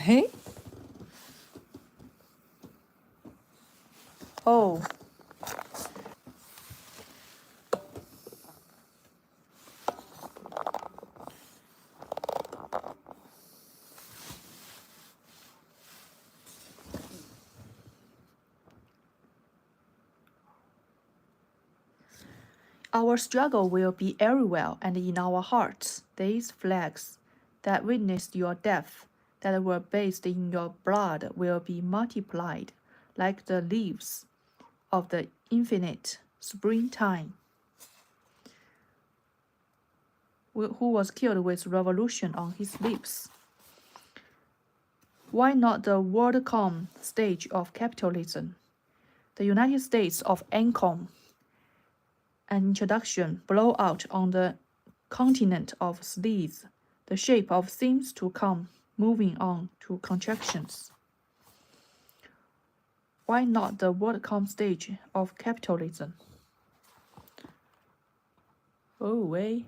Hey? Oh. Our struggle will be everywhere and in our hearts. These flags that witnessed your death, that were bathed in your blood, will be multiplied like the leaves of the infinite springtime. Who was killed with revolution on his lips? Why not the WorldCom stage of capitalism? The United States of ANCOM, an introduction, blowout on the continent of sleaze, the shape of things to come, moving on to contractions. Why not the WorldCom stage of capitalism? Oh, way.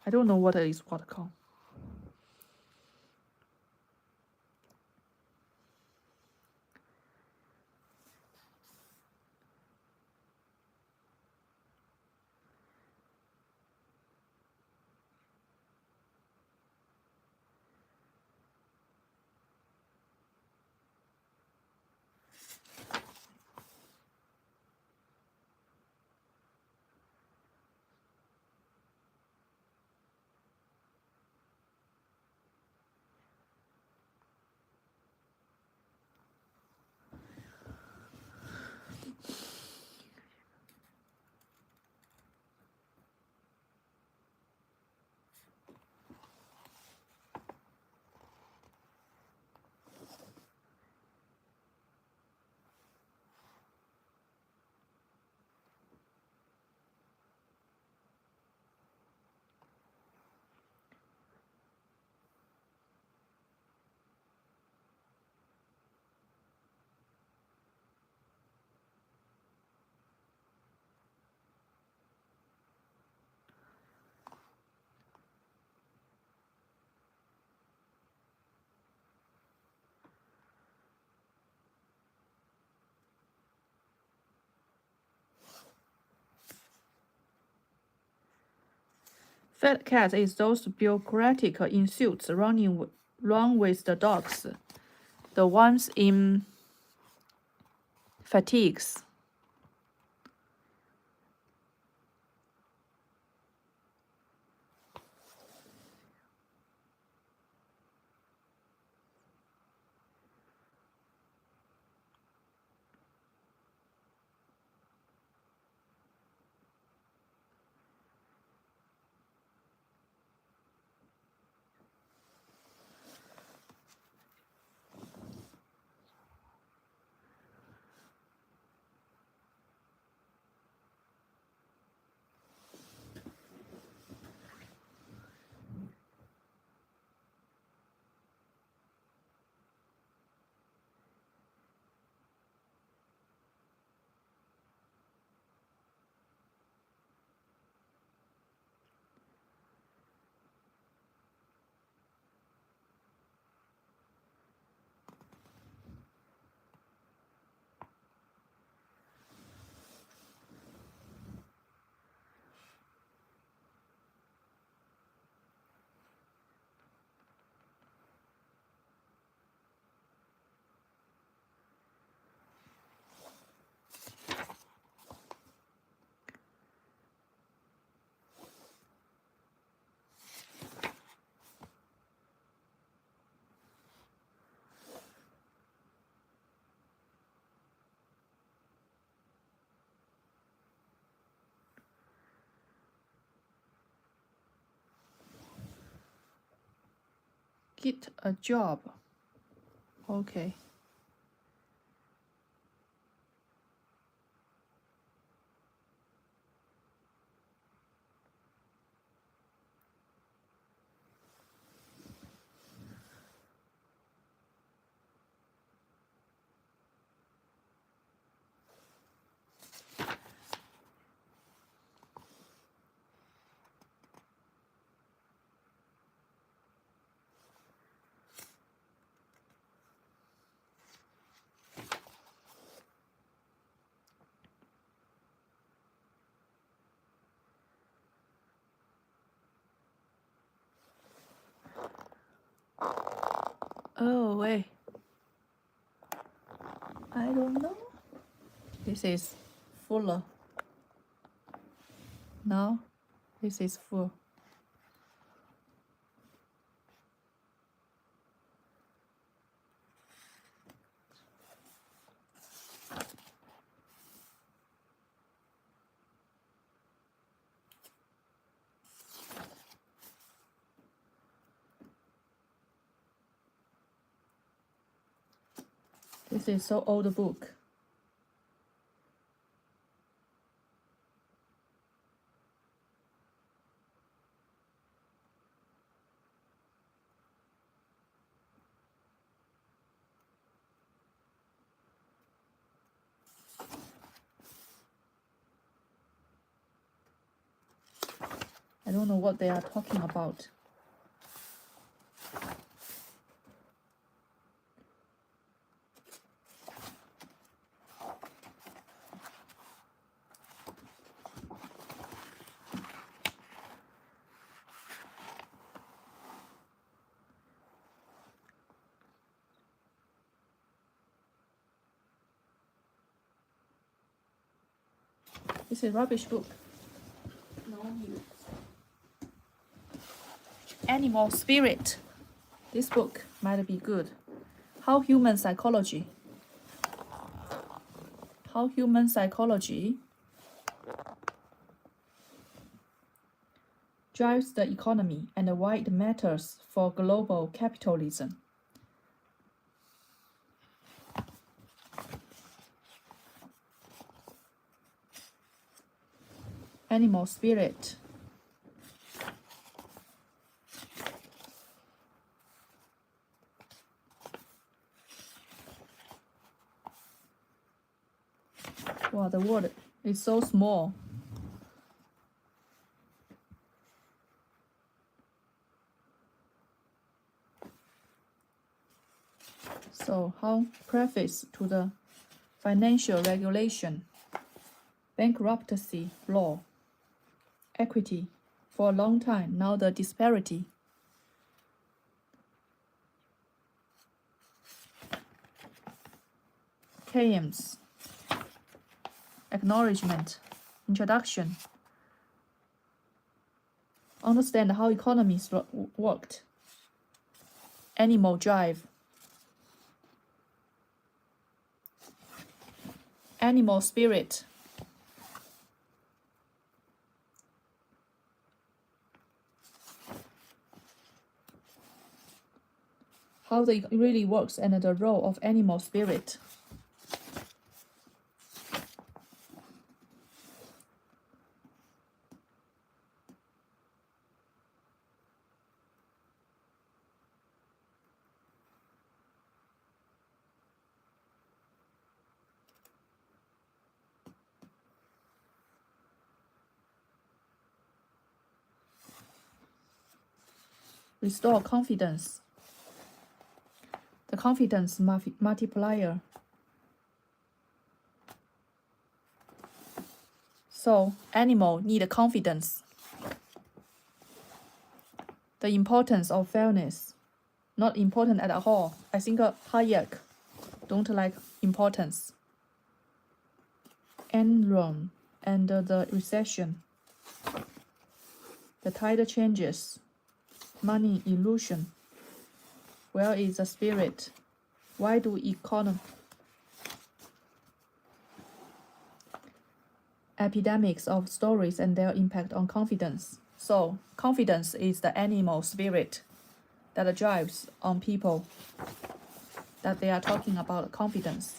I don't know what is WorldCom. Fat cat is those bureaucratic insults run with the dogs, the ones in fatigues. Get a job. Okay. Oh, wait. I don't know. This is fuller. Now, this is full. This is so old book. I don't know what they are talking about. It's a rubbish book. No use. Animal Spirit. This book might be good. How human psychology drives the economy and why it matters for global capitalism. Animal Spirit. Wow, the word is so small. So, how preface to the financial regulation, bankruptcy law, equity, for a long time, now the disparity. Keynes, acknowledgement, introduction. Understand how economies worked. Animal drive. Animal spirit. How it really works and the role of animal spirit. Restore confidence. The confidence multiplier. So, animal need confidence. The importance of fairness. Not important at all. I think Hayek don't like importance. Enron and the recession. The tide changes. Money illusion. Where is the spirit? Why do epidemics of stories and their impact on confidence? So, confidence is the animal spirit that drives on people that they are talking about confidence.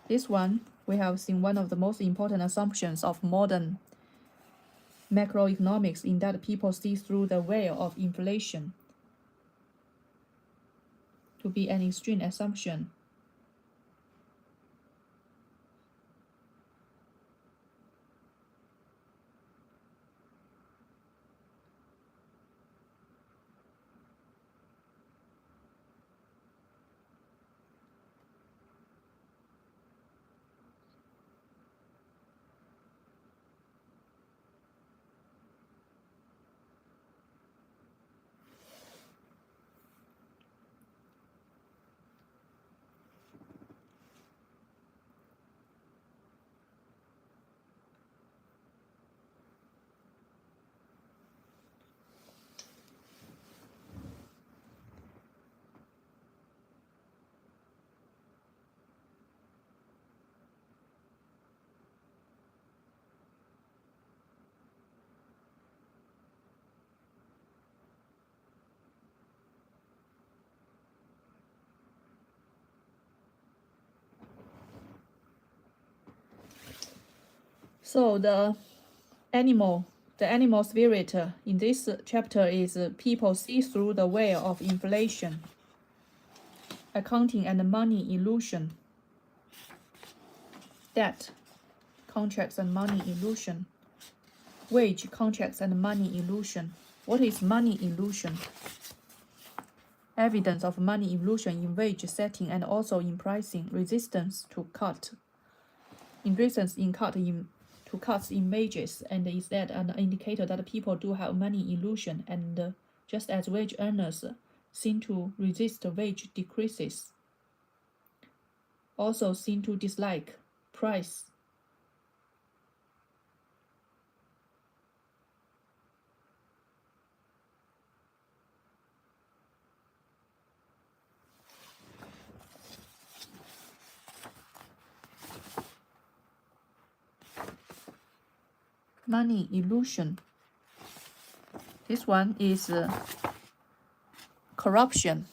This one, we have seen one of the most important assumptions of modern macroeconomics in that people see through the veil of inflation to be an extreme assumption. So the animal spirit in this chapter is people see through the veil of inflation, accounting and money illusion, debt, contracts and money illusion, wage contracts and money illusion. What is money illusion? Evidence of money illusion in wage setting and also in pricing, resistance to cuts in wages, and is that an indicator that people do have money illusion, and just as wage earners seem to resist wage decreases, also seem to dislike price. Money illusion. This one is corruption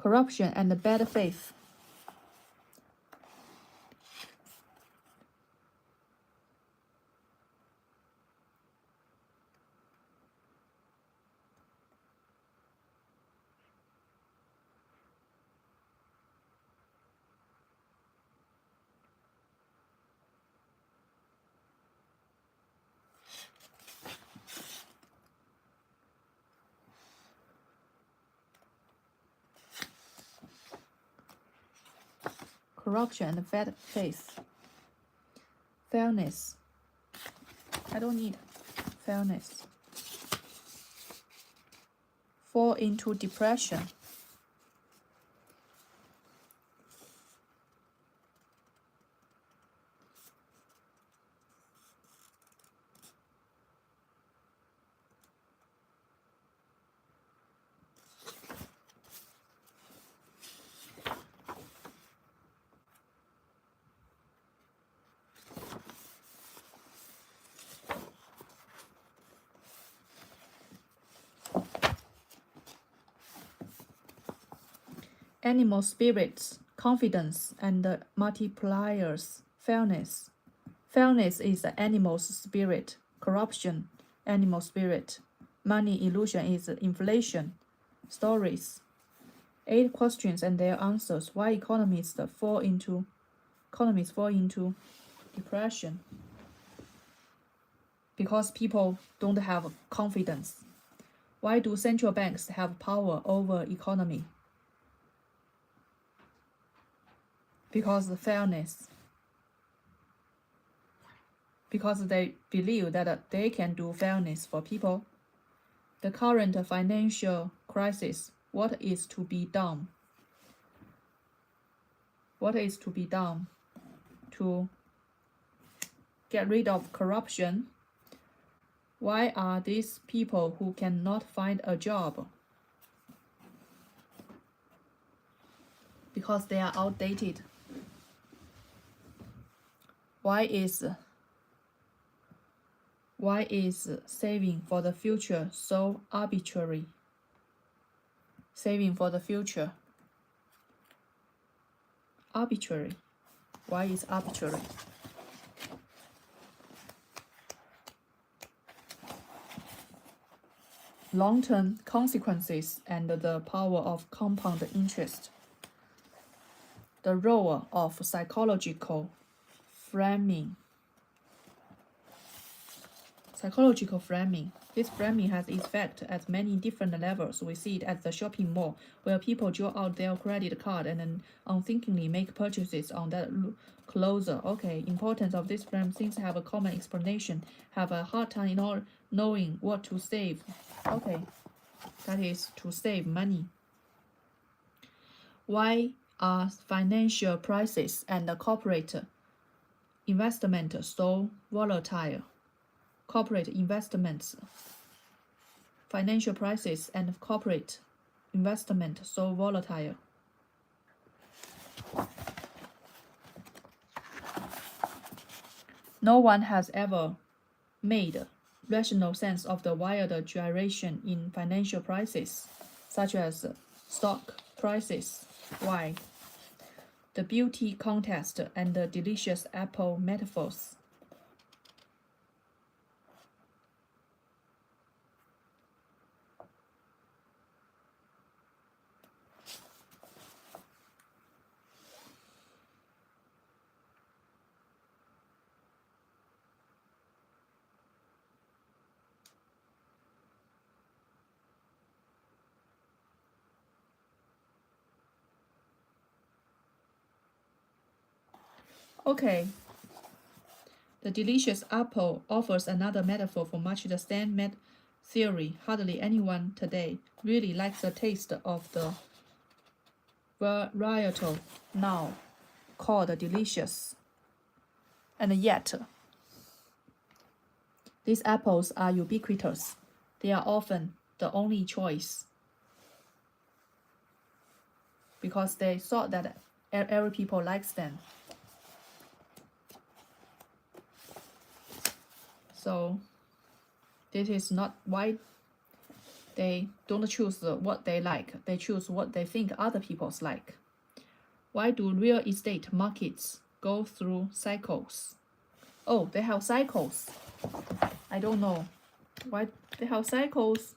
and bad faith. Corruption and bad faith. Fairness. I don't need fairness. Fall into depression. Animal spirits, confidence and multipliers. Fairness. Fairness is the animal's spirit. Corruption, animal spirit. Money illusion is inflation. Stories. 8 questions and their answers. Why economists fall into depression? Because people don't have confidence. Why do central banks have power over economy? Because of fairness. Because they believe that they can do fairness for people. The current financial crisis, what is to be done? What is to be done to get rid of corruption? Why are these people who cannot find a job? Because they are outdated. Why is saving for the future so arbitrary? Saving for the future. Arbitrary. Why is arbitrary? Long-term consequences and the power of compound interest. The role of psychological framing. Psychological framing. This framing has effect at many different levels. We see it at the shopping mall, where people draw out their credit card and then unthinkingly make purchases on that closer. Okay, importance of this frame seems to have a common explanation. Have a hard time in knowing what to save. Okay, that is to save money. Why are financial prices and corporate investment so volatile? Corporate investments, financial prices, and corporate investment so volatile. No one has ever made rational sense of the wild gyration in financial prices, such as stock prices. Why? The beauty contest and the delicious apple metaphors. Okay. The delicious apple offers another metaphor for much the same theory. Hardly anyone today really likes the taste of the varietal now called delicious. And yet, these apples are ubiquitous. They are often the only choice because they thought that every people likes them. So this is not why they don't choose what they like. They choose what they think other people's like. Why do real estate markets go through cycles? Oh, they have cycles. I don't know. Why they have cycles?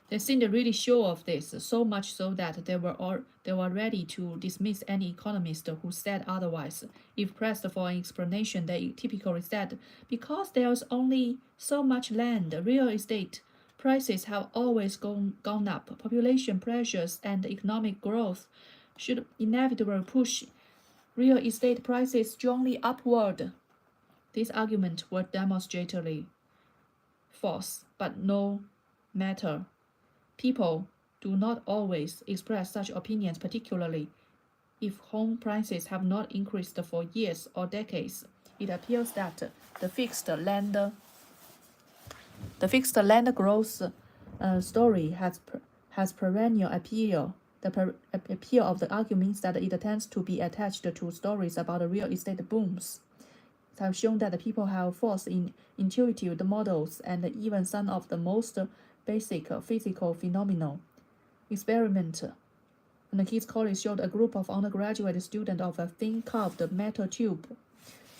They seemed really sure of this, so much so that they were ready to dismiss any economist who said otherwise. If pressed for an explanation, they typically said, because there's only so much land, real estate prices have always gone up. Population pressures and economic growth should inevitably push real estate prices strongly upward. This argument was demonstrably false, but no matter. People do not always express such opinions, particularly if home prices have not increased for years or decades. It appears that the fixed land growth story has perennial appeal. The appeal of the argument means that it tends to be attached to stories about real estate booms. It has shown that people have forced in intuitive models and even some of the most basic physical phenomena. Experiment and his colleagues showed a group of undergraduate students of a thin curved metal tube.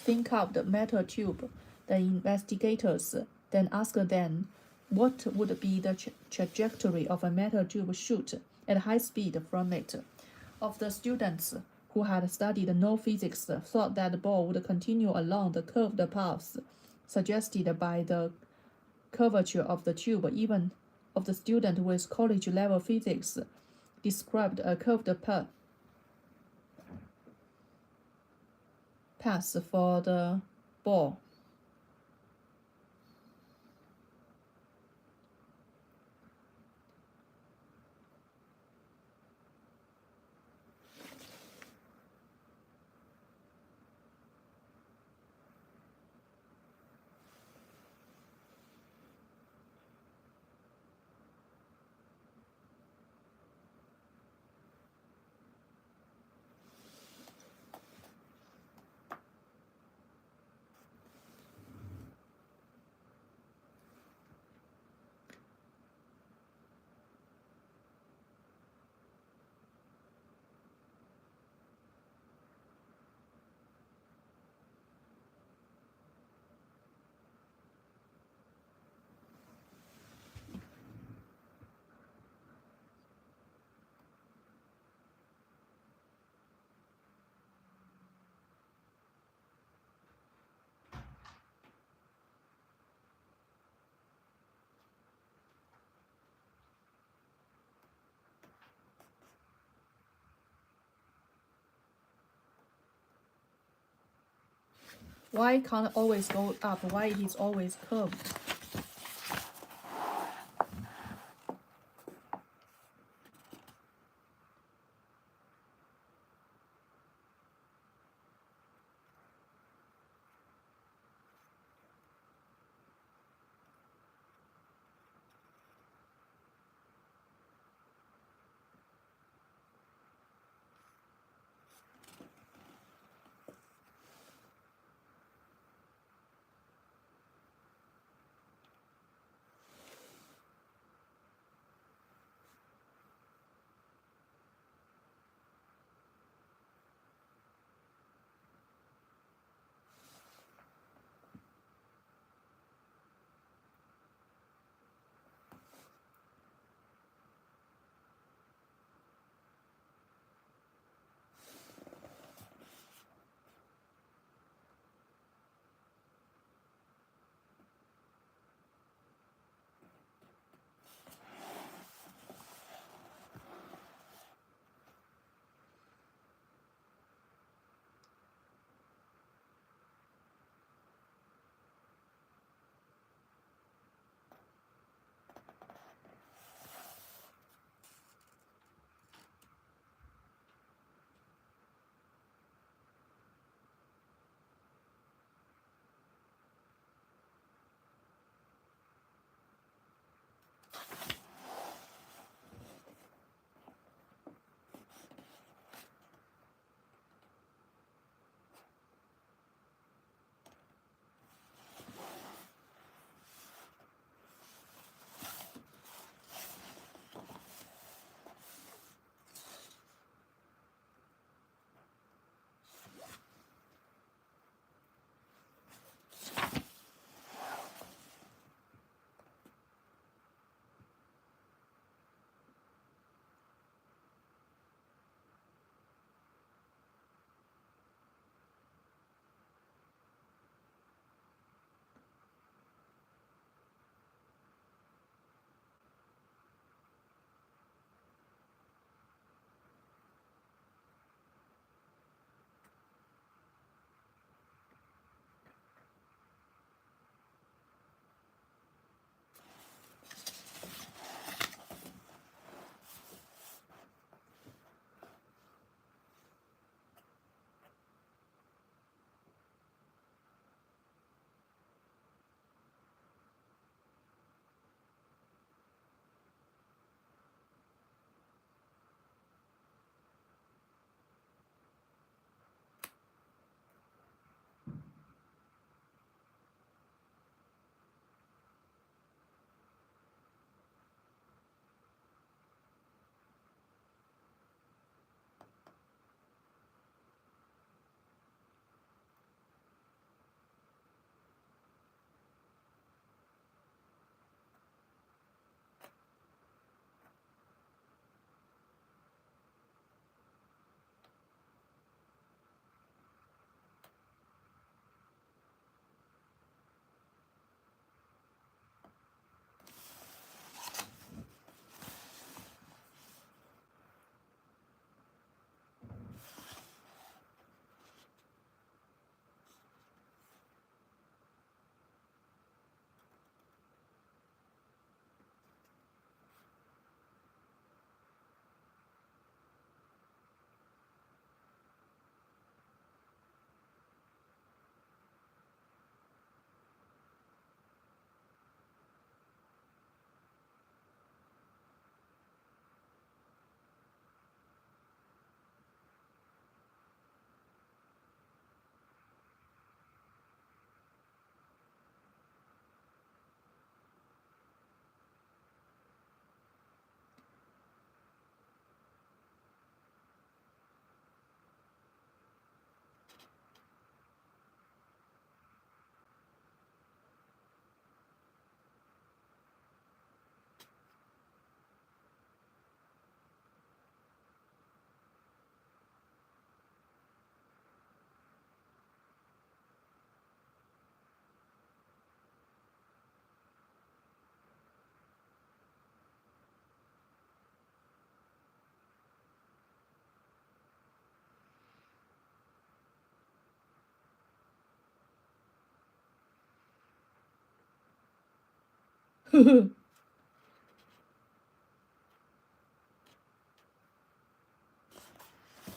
The investigators then asked them what would be the trajectory of a metal tube shoot at high speed from it. Of the students who had studied no physics thought that the ball would continue along the curved paths suggested by the curvature of the tube. Even of the student with college-level physics described a curved path for the ball. Why can't it always go up? Why it is always curved?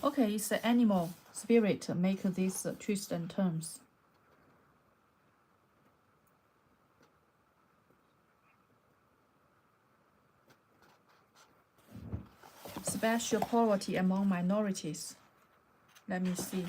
Okay, it's the animal spirit make these twists and turns. Special poverty among minorities. Let me see.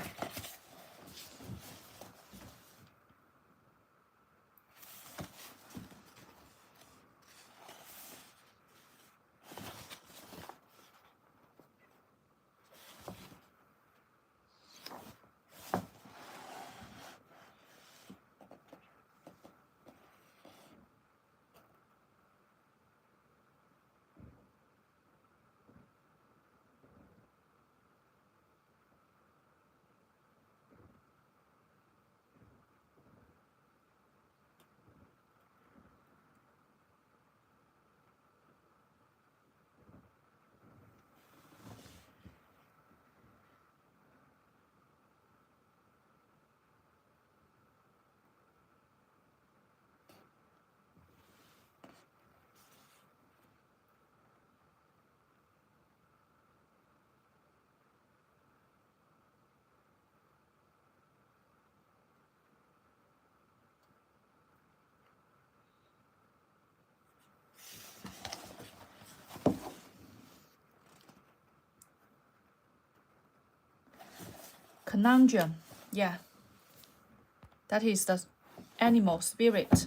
Conundrum. Yeah. That is the animal spirit.